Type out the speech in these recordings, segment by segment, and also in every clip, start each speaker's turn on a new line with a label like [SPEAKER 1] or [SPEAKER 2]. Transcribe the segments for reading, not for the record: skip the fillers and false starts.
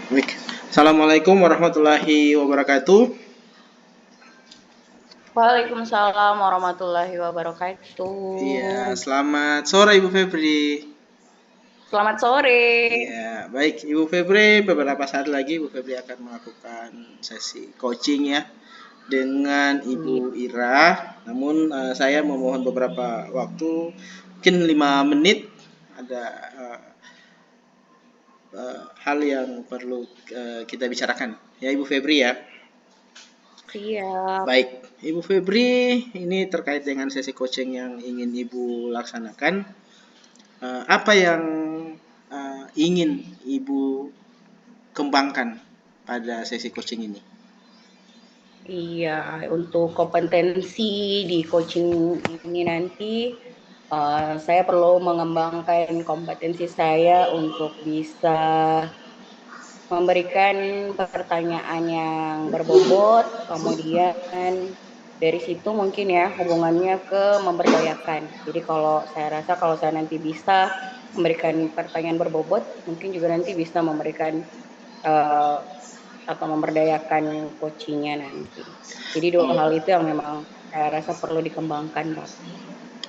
[SPEAKER 1] Baik. Assalamualaikum warahmatullahi wabarakatuh.
[SPEAKER 2] Waalaikumsalam warahmatullahi
[SPEAKER 1] Iya,
[SPEAKER 2] wabarakatuh.
[SPEAKER 1] selamat sore Ibu Febri.
[SPEAKER 2] Selamat sore.
[SPEAKER 1] Iya, baik Ibu Febri, beberapa saat lagi Ibu Febri akan melakukan sesi coaching ya dengan Ibu
[SPEAKER 2] Iya.
[SPEAKER 1] Ira. Namun saya memohon beberapa waktu, mungkin 5 menit. Ada hal yang perlu kita bicarakan ya Ibu Febri ya.
[SPEAKER 2] Siap.
[SPEAKER 1] Baik, Ibu Febri, ini terkait dengan sesi coaching yang ingin Ibu laksanakan. Apa yang ingin Ibu kembangkan pada sesi coaching ini?
[SPEAKER 2] Iya, untuk kompetensi di coaching ini nanti, saya perlu mengembangkan kompetensi saya untuk bisa memberikan pertanyaan yang berbobot, kemudian dari situ mungkin ya hubungannya ke memberdayakan. Jadi kalau saya rasa kalau saya nanti bisa memberikan pertanyaan berbobot, mungkin juga nanti bisa memberikan uh, atau memberdayakan coachingnya nanti. Jadi dua
[SPEAKER 1] Oh,
[SPEAKER 2] hal itu yang memang saya rasa perlu dikembangkan, Pak.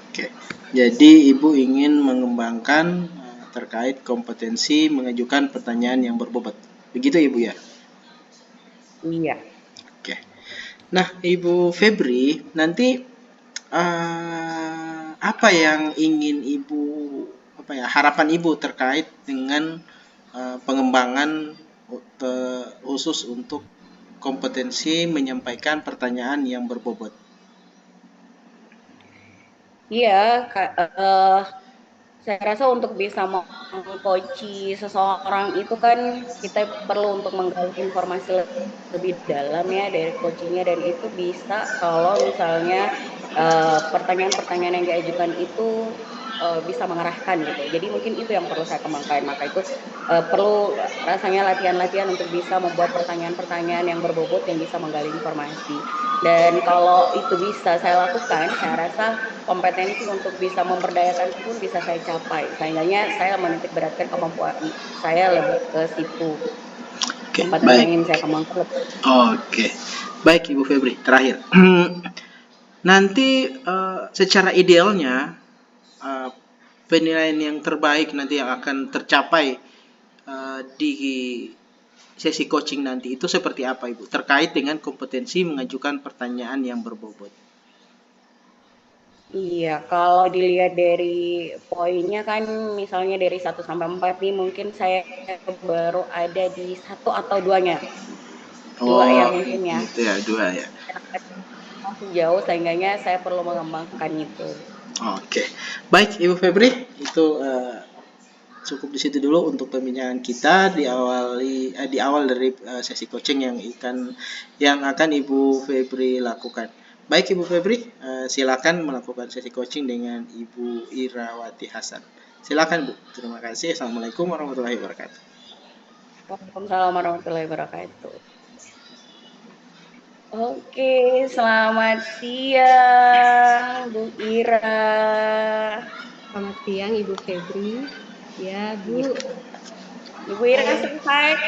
[SPEAKER 1] oke. Jadi Ibu ingin mengembangkan terkait kompetensi mengajukan pertanyaan yang berbobot. Begitu Ibu ya?
[SPEAKER 2] Iya.
[SPEAKER 1] Oke. Nah, Ibu Febri, nanti apa yang ingin Ibu harapan Ibu terkait dengan pengembangan khusus untuk kompetensi menyampaikan pertanyaan yang berbobot.
[SPEAKER 2] Iya, saya rasa untuk bisa mengcoachi seseorang itu kan kita perlu untuk menggali informasi lebih dalam ya dari coachingnya dan itu bisa kalau misalnya pertanyaan-pertanyaan yang diajukan itu bisa mengarahkan gitu. Jadi mungkin itu yang perlu saya kembangkan. Maka itu perlu rasanya latihan-latihan untuk bisa membuat pertanyaan-pertanyaan yang berbobot yang bisa menggali informasi. Dan kalau itu bisa saya lakukan, saya rasa kompetensi untuk bisa memberdayakan pun bisa saya capai. Sehingga saya menitik beratkan kemampuan saya lebih ke situ.
[SPEAKER 1] Oke,
[SPEAKER 2] Kompetensi
[SPEAKER 1] baik.
[SPEAKER 2] yang ingin saya kembangkan.
[SPEAKER 1] Oke, baik Ibu Febri. Terakhir, nanti secara idealnya eh, penilaian yang terbaik nanti yang akan tercapai di sesi coaching nanti itu seperti apa Ibu? Terkait dengan kompetensi mengajukan pertanyaan yang berbobot.
[SPEAKER 2] Iya, kalau dilihat dari poinnya kan misalnya dari 1 sampai 4 nih mungkin saya baru ada di satu atau duanya. Dua ya
[SPEAKER 1] Oh,
[SPEAKER 2] mungkin ya.
[SPEAKER 1] gitu ya, dua ya.
[SPEAKER 2] Masih jauh sehingga saya perlu mengembangkan itu.
[SPEAKER 1] Oke, baik Ibu Febri, itu cukup di situ dulu untuk pembincangan kita di awal dari sesi coaching yang akan Ibu Febri lakukan. Baik Ibu Febri, silakan melakukan sesi coaching dengan Ibu Irawati Hasan. Silakan Bu. Terima kasih. Assalamualaikum warahmatullahi wabarakatuh.
[SPEAKER 2] Waalaikumsalam warahmatullahi wabarakatuh. Oke, selamat siang Bu Ira.
[SPEAKER 3] Selamat siang Ibu Febri. Ya, Bu.
[SPEAKER 2] Ibu Ira
[SPEAKER 3] Eh,
[SPEAKER 2] sehat?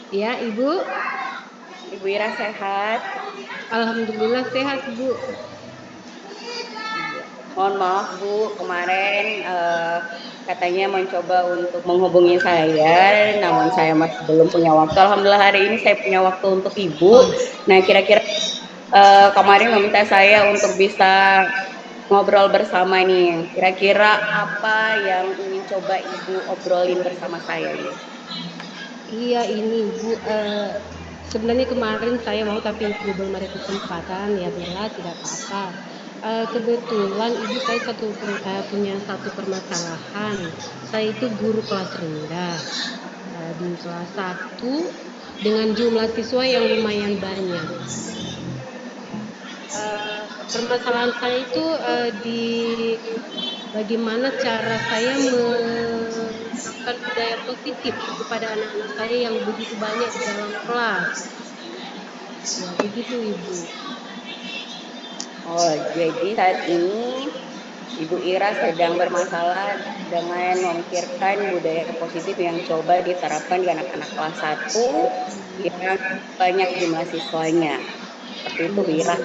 [SPEAKER 3] ya, Ibu.
[SPEAKER 2] Ibu Ira sehat?
[SPEAKER 3] Alhamdulillah sehat, Bu.
[SPEAKER 2] Iya. Mohon maaf Bu, kemarin katanya mencoba untuk menghubungi saya, namun saya masih belum punya waktu. Alhamdulillah hari ini saya punya waktu untuk Ibu.
[SPEAKER 3] Oh,
[SPEAKER 2] Nah, kira-kira kemarin meminta saya untuk bisa ngobrol bersama nih. Kira-kira apa yang ingin coba Ibu obrolin bersama saya ini?
[SPEAKER 3] iya ini, Bu. Sebenarnya kemarin saya mau tapi Ibu belum ada kesempatan. Ya, biarlah tidak apa-apa. Kebetulan Ibu saya punya satu permasalahan. Saya itu guru kelas rendah di kelas 1 dengan jumlah siswa yang lumayan banyak. Permasalahan saya itu di bagaimana cara saya menerapkan budaya positif kepada anak-anak saya yang begitu banyak di dalam kelas. Ya, begitu Ibu.
[SPEAKER 2] Oh, jadi saat ini Ibu Ira sedang bermasalah dengan memikirkan budaya positif yang coba diterapkan di anak-anak kelas 1 yang banyak jumlah siswanya. Seperti itu, Bu
[SPEAKER 3] Iya,
[SPEAKER 2] Ira.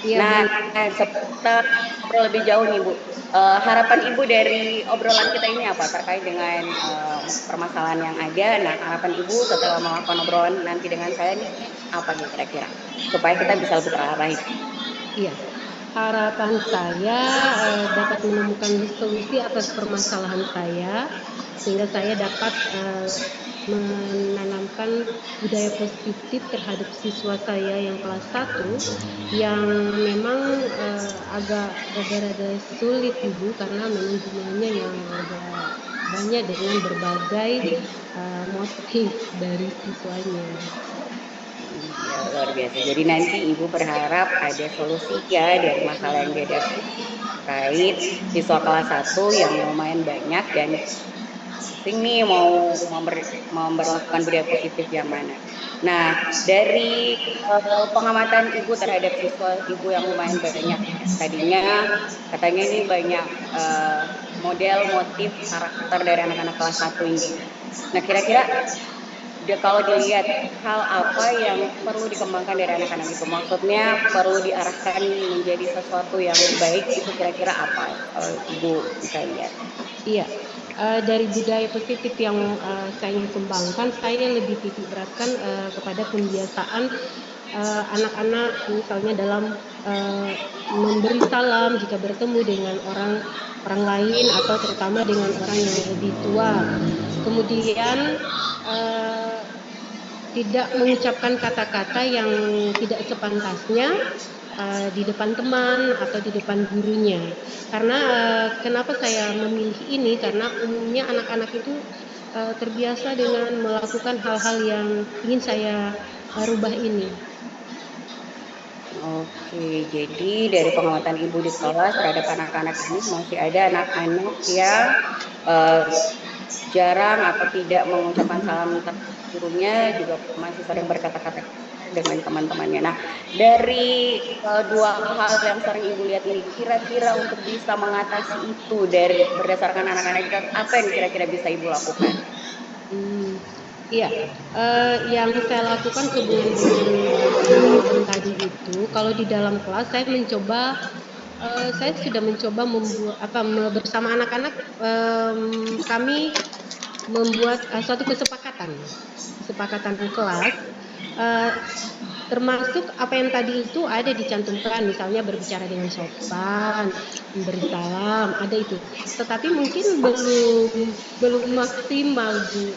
[SPEAKER 3] iya
[SPEAKER 2] Nah,
[SPEAKER 3] baik.
[SPEAKER 2] kita ngobrol lebih jauh nih, Bu. Harapan Ibu dari obrolan kita ini apa terkait dengan permasalahan yang ada? Nah, harapan Ibu setelah melakukan obrolan nanti dengan saya nih apa nih kira-kira? Supaya kita bisa lebih terarah.
[SPEAKER 3] Iya, harapan saya dapat menemukan solusi atas permasalahan saya, sehingga saya dapat menanamkan budaya positif terhadap siswa saya yang kelas 1 yang memang agak rada-rada sulit Ibu, karena memang jumlahnya yang agak banyak dengan berbagai motif dari siswanya.
[SPEAKER 2] Ya, luar biasa. Jadi nanti Ibu berharap ada solusi ya dari masalah yang dihadapi terkait siswa kelas 1 yang lumayan banyak dan pusing nih mau memperlakukan budaya positif yang mana. Nah, dari pengamatan Ibu terhadap siswa Ibu yang lumayan banyak, tadinya katanya ini banyak model motif karakter dari anak-anak kelas 1 ini. Nah, kira-kira kalau dilihat hal apa yang perlu dikembangkan dari anak-anak itu, maksudnya perlu diarahkan menjadi sesuatu yang baik itu kira-kira apa kalau Ibu bisa lihat?
[SPEAKER 3] Iya, dari budaya positif yang saya ingin kembangkan, saya lebih titik beratkan kepada pembiasaan anak-anak misalnya dalam memberi salam jika bertemu dengan orang lain atau terutama dengan orang yang lebih tua. Kemudian tidak mengucapkan kata-kata yang tidak sepantasnya di depan teman atau di depan gurunya. Karena kenapa saya memilih ini? Karena umumnya anak-anak itu terbiasa dengan melakukan hal-hal yang ingin saya rubah ini.
[SPEAKER 2] Oke, jadi dari pengamatan Ibu di kelas terhadap anak-anak ini masih ada anak-anak yang jarang atau tidak mengucapkan salam terhadap gurunya, juga masih sering berkata-kata dengan teman-temannya. Nah, dari dua hal yang sering Ibu lihat ini, kira-kira untuk bisa mengatasi itu dari berdasarkan anak-anak itu, apa yang kira-kira bisa Ibu lakukan?
[SPEAKER 3] Iya, yang saya lakukan sehubungan dengan pengamatan tadi itu, kalau di dalam kelas saya sudah mencoba bersama anak-anak kami membuat suatu kesepakatan kelas, termasuk apa yang tadi itu ada dicantumkan, misalnya berbicara dengan sopan, memberi salam, ada itu. Tetapi mungkin belum maksimal, Bu.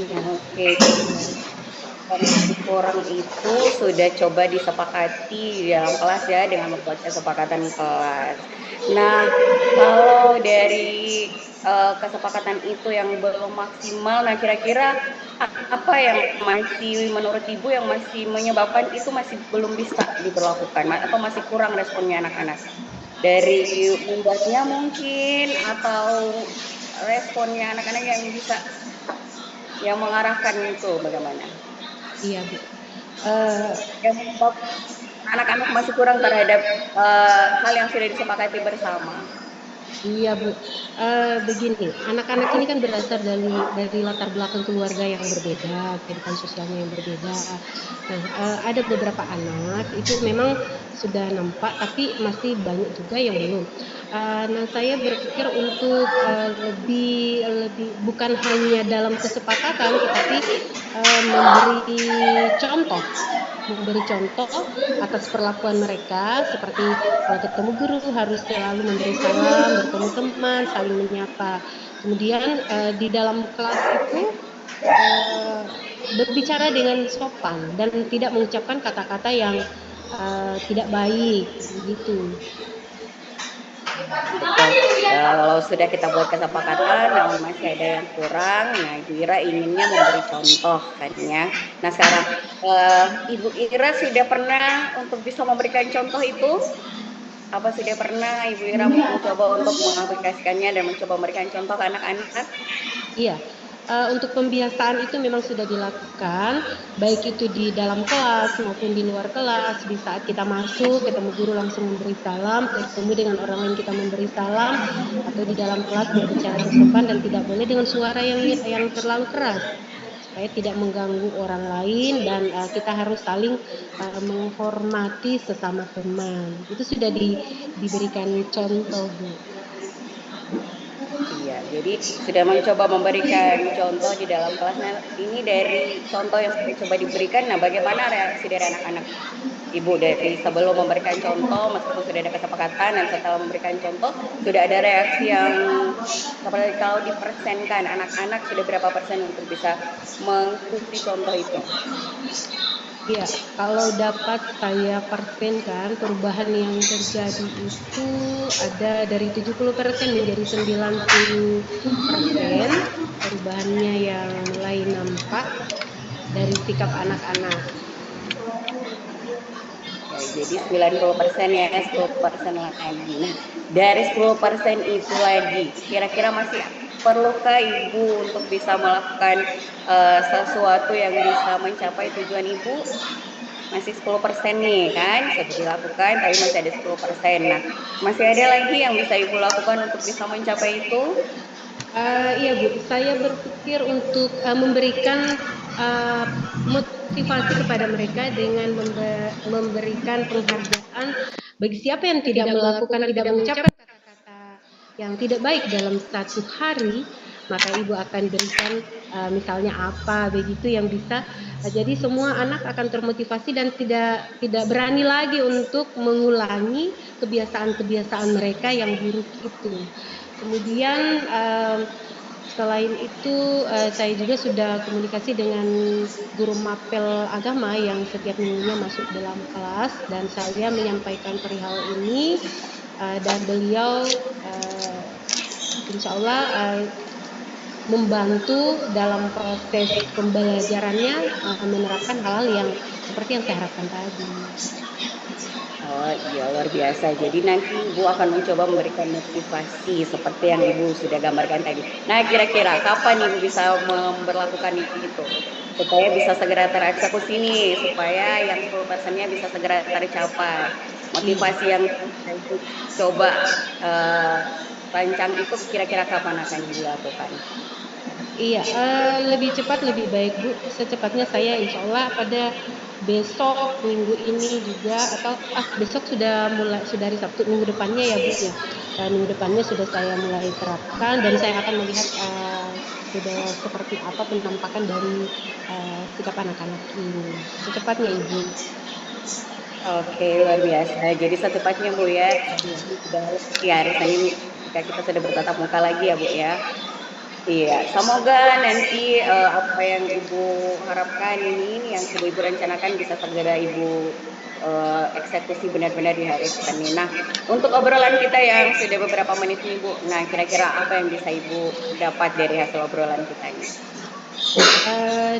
[SPEAKER 2] Oke, yang masih kurang itu sudah coba disepakati di dalam kelas ya dengan membuat kesepakatan kelas. Nah, kalau dari kesepakatan itu yang belum maksimal, nah kira-kira apa yang masih menurut Ibu yang masih menyebabkan itu masih belum bisa diberlakukan atau masih kurang responnya anak-anak? Dari membuatnya mungkin atau responnya anak-anak yang mengarahkan itu bagaimana?
[SPEAKER 3] Iya, Bu.
[SPEAKER 2] Yang menyebab anak-anak masih kurang terhadap hal yang sudah disepakati bersama.
[SPEAKER 3] Iya, Bu. Begini, anak-anak ini kan berasal dari latar belakang keluarga yang berbeda, kehidupan sosialnya yang berbeda. Nah, ada beberapa anak itu memang sudah nampak, tapi masih banyak juga yang belum. Nah, saya berpikir untuk lebih bukan hanya dalam kesepakatan, tetapi memberi contoh atas perlakuan mereka, seperti kalau ketemu guru harus selalu memberi salam, bertemu teman, saling menyapa. Kemudian di dalam kelas itu berbicara dengan sopan dan tidak mengucapkan kata-kata yang tidak baik, begitu.
[SPEAKER 2] Kalau sudah kita buat kesepakatan, namun masih ada yang kurang, nah Ibu Ira inginnya memberi contoh kan ya. Nah sekarang Ibu Ira sudah pernah untuk bisa memberikan contoh itu? Apa sudah pernah Ibu Ira mencoba untuk mengaplikasikannya dan mencoba memberikan contoh ke anak-anak?
[SPEAKER 3] Iya, untuk pembiasaan itu memang sudah dilakukan, baik itu di dalam kelas maupun di luar kelas. Di saat kita masuk, ketemu guru langsung memberi salam, bertemu dengan orang lain kita memberi salam, atau di dalam kelas berbicara bersopan dan tidak boleh dengan suara yang terlalu keras, supaya tidak mengganggu orang lain dan kita harus saling menghormati sesama teman. Itu sudah diberikan contoh, Bu.
[SPEAKER 2] Iya, jadi sudah mencoba memberikan contoh di dalam kelas. Nah, ini dari contoh yang sudah coba diberikan, nah bagaimana reaksi dari anak-anak Ibu dari sebelum memberikan contoh, meskipun sudah ada kesepakatan dan setelah memberikan contoh, sudah ada reaksi yang seperti kalau dipersenkan anak-anak sudah berapa persen untuk bisa mengikuti contoh itu?
[SPEAKER 3] Iya, kalau dapat saya persenkan perubahan yang terjadi itu ada dari 70% menjadi 90%, perubahannya yang mulai nampak dari sikap anak-anak.
[SPEAKER 2] Ya, jadi 90% ya, 10% lagi. Nah, dari 10% itu lagi, kira-kira masih perlukah Ibu untuk bisa melakukan sesuatu yang bisa mencapai tujuan Ibu? Masih 10% nih kan, sudah dilakukan, tapi masih ada 10%. Nah, masih ada lagi yang bisa Ibu lakukan untuk bisa mencapai itu?
[SPEAKER 3] Iya Bu, saya berpikir untuk memberikan motivasi kepada mereka dengan memberikan penghargaan bagi siapa yang tidak melakukan, tidak mengucapkan kata-kata yang tidak baik dalam satu hari, maka Ibu akan berikan misalnya apa begitu yang bisa. Jadi semua anak akan termotivasi dan tidak berani lagi untuk mengulangi kebiasaan-kebiasaan mereka yang buruk itu. Kemudian selain itu saya juga sudah komunikasi dengan guru mapel agama yang setiap minggunya masuk dalam kelas dan saya menyampaikan perihal ini dan beliau insya Allah membantu dalam proses pembelajarannya menerapkan hal-hal yang seperti yang saya harapkan tadi.
[SPEAKER 2] Oh iya, luar biasa. Jadi nanti Ibu akan mencoba memberikan motivasi seperti yang Ibu sudah gambarkan tadi. Nah, kira-kira kapan Ibu bisa memperlakukan itu? Supaya bisa segera tereksekusi nih, supaya yang 10%-nya bisa segera tercapai.
[SPEAKER 3] Iya.
[SPEAKER 2] Motivasi yang Ibu coba rancang itu kira-kira kapan akan Ibu lakukan?
[SPEAKER 3] Iya, lebih cepat lebih baik Bu. Secepatnya saya insya Allah pada besok minggu ini juga atau besok sudah hari Sabtu, minggu depannya ya Bu ya. Minggu depannya sudah saya mulai terapkan dan saya akan melihat sudah seperti apa penampakan dari sikap anak-anak ini. Secepatnya Ibu.
[SPEAKER 2] Oke, luar biasa. Jadi secepatnya Bu ya, sudah ya hari Senin jika kita sudah bertatap muka lagi ya Bu ya. Iya, semoga nanti apa yang Ibu harapkan ini, yang sudah Ibu rencanakan bisa segera Ibu eksekusi benar-benar di hari Senin. Nah, untuk obrolan kita yang sudah beberapa menit nih Bu, nah kira-kira apa yang bisa Ibu dapat dari hasil obrolan kita ini?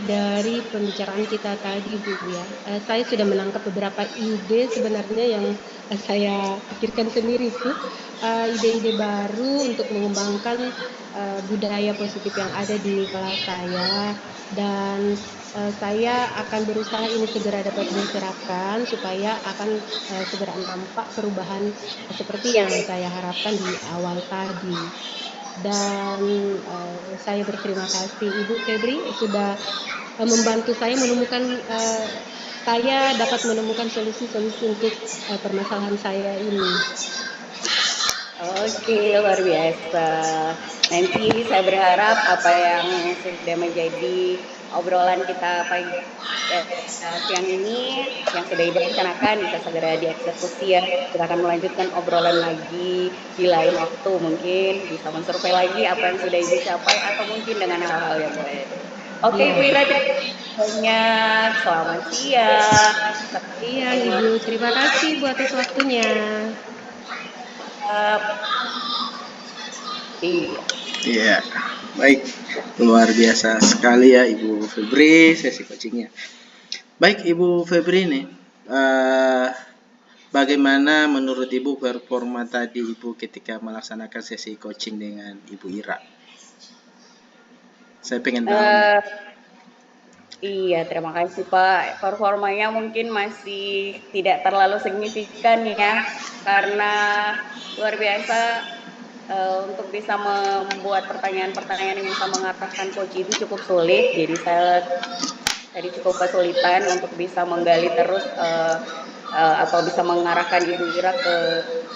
[SPEAKER 3] Dari pembicaraan kita tadi Bu ya, saya sudah menangkap beberapa ide sebenarnya yang saya pikirkan sendiri Bu, ide-ide baru untuk mengembangkan budaya positif yang ada di kelas saya dan saya akan berusaha ini segera dapat diterapkan supaya akan segera nampak perubahan seperti yang saya harapkan di awal tadi. Dan saya berterima kasih Ibu Febri sudah membantu saya menemukan saya dapat menemukan solusi-solusi untuk permasalahan saya ini.
[SPEAKER 2] Oke, luar biasa. Nanti saya berharap apa yang sudah menjadi obrolan kita siang ini, yang sudah Ibu rencanakan bisa segera dieksekusi ya. Kita akan melanjutkan obrolan lagi di lain waktu, mungkin bisa mensurvei lagi apa yang sudah Ibu capai atau mungkin dengan hal-hal yang lain. Oke,
[SPEAKER 3] Iya,
[SPEAKER 2] Ibu Ira, terima kasih banyak. Selamat siang.
[SPEAKER 3] iya Ibu, terima kasih buat atas waktunya.
[SPEAKER 2] Iya.
[SPEAKER 1] Iya, baik. Luar biasa sekali ya Ibu Febri sesi coachingnya. Baik Ibu Febri nih, bagaimana menurut Ibu performa tadi Ibu ketika melaksanakan sesi coaching dengan Ibu Ira? Saya pengen tahu nih.
[SPEAKER 2] Eh, Iya, terima kasih Pak. Performanya mungkin masih tidak terlalu signifikan ya, karena luar biasa untuk bisa membuat pertanyaan-pertanyaan yang bisa mengarahkan coach itu cukup sulit. Jadi saya tadi cukup kesulitan untuk bisa menggali terus atau bisa mengarahkan Ibu Ira ke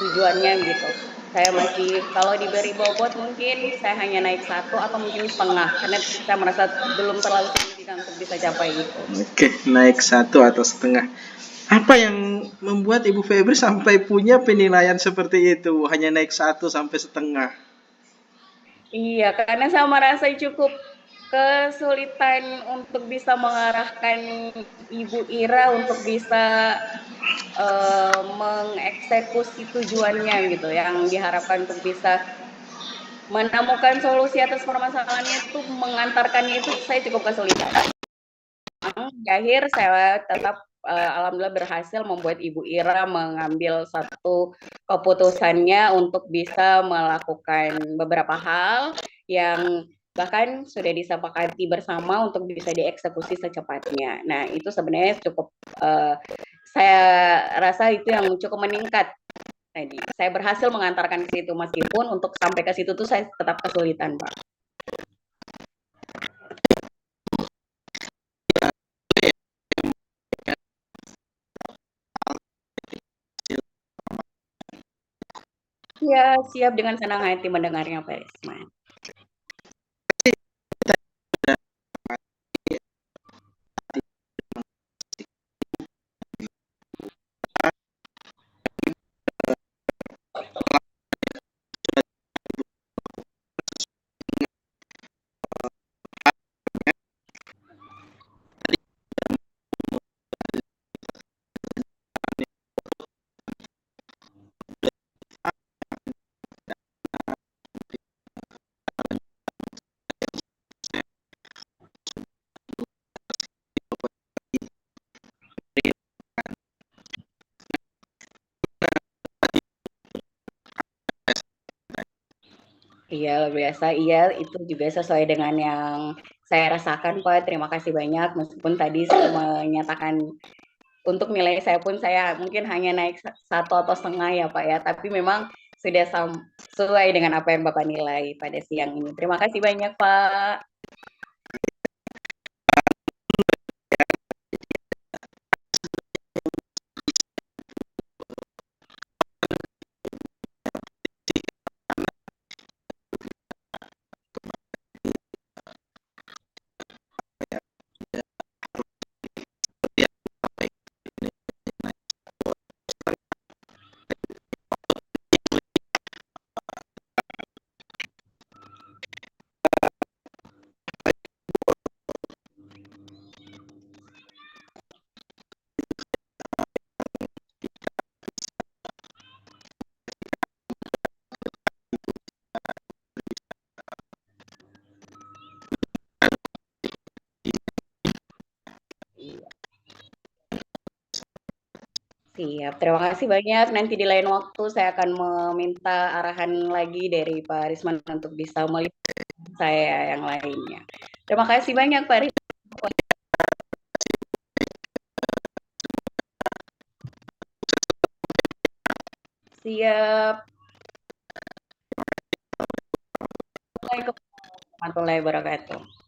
[SPEAKER 2] tujuannya gitu. Saya masih kalau diberi bobot mungkin saya hanya naik 1 atau mungkin setengah karena saya merasa belum terlalu signifikan untuk bisa capai itu.
[SPEAKER 1] Oke, naik 1 atau setengah. Apa yang membuat Ibu Febri sampai punya penilaian seperti itu? Hanya naik 1 sampai setengah.
[SPEAKER 2] Iya, karena saya merasa cukup kesulitan untuk bisa mengarahkan Ibu Ira untuk bisa mengeksekusi tujuannya gitu, yang diharapkan untuk bisa menemukan solusi atas permasalahannya itu mengantarkannya itu saya cukup kesulitan. Di akhir saya tetap alhamdulillah berhasil membuat Ibu Ira mengambil satu keputusannya untuk bisa melakukan beberapa hal yang bahkan sudah disepakati bersama untuk bisa dieksekusi secepatnya. Nah, itu sebenarnya cukup saya rasa itu yang cukup meningkat tadi. Saya berhasil mengantarkan ke situ meskipun untuk sampai ke situ tuh saya tetap kesulitan, Pak. Ya, siap dengan senang hati mendengarnya, Pak Isman. Iya, luar biasa. Iya, itu juga sesuai dengan yang saya rasakan, Pak. Terima kasih banyak. Meskipun tadi saya menyatakan untuk nilai saya pun saya mungkin hanya naik 1 atau setengah ya, Pak ya. Tapi memang sudah sesuai dengan apa yang Bapak nilai pada siang ini. Terima kasih banyak, Pak. Siap, terima kasih banyak. Nanti di lain waktu saya akan meminta arahan lagi dari Pak Risman untuk bisa melihat saya yang lainnya. Terima kasih banyak, Pak Risman. Siap. Assalamualaikum warahmatullahi wabarakatuh.